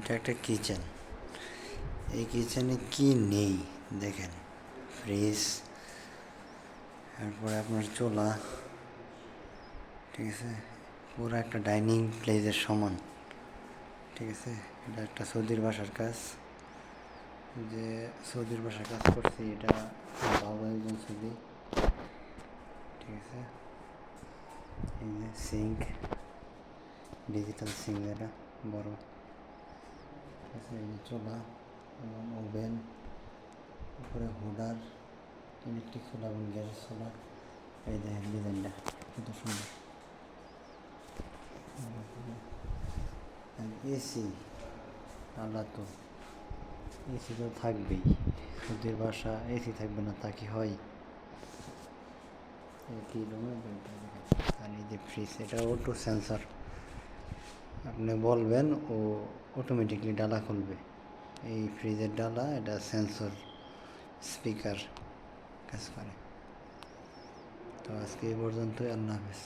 এটা একটা কিচেন। এই কিচেনে কি নেই দেখেন, ফ্রিজ, তারপরে আপনার চুলা, ঠিক আছে, পুরো একটা ডাইনিং প্লেসের সমান, ঠিক আছে। এটা একটা সৌদির বাসার কাজ, যে সৌদির বাসার কাজ করছি, এটা বাবা একজন সৌদি, ঠিক আছে। এই যে সিঙ্ক, ডিজিটাল সিঙ্ক, এটা বড়, ঠিক আছে। এই যে চুলা, ওভেন, উপরে হুডার, ইলেকট্রিক চুলা এবং গ্যাসের চুলা। এই দেখেন ডিজাইনটা কত সুন্দর। এসি, আল্লাহ, তো এসি তো থাকবেই, সৌদির বাসা এসি থাকবে না তা কি হয়? কি রুমে, আর এই যে ফ্রিজ, এটা অটো সেন্সর, আপনি বলবেন ও অটোমেটিকলি ডালা খুলবে। এই ফ্রিজের ডালা, এটা সেন্সর স্পিকার কাজ করে। তো আজকে এই পর্যন্তই, আল্লাহ হাফেজ।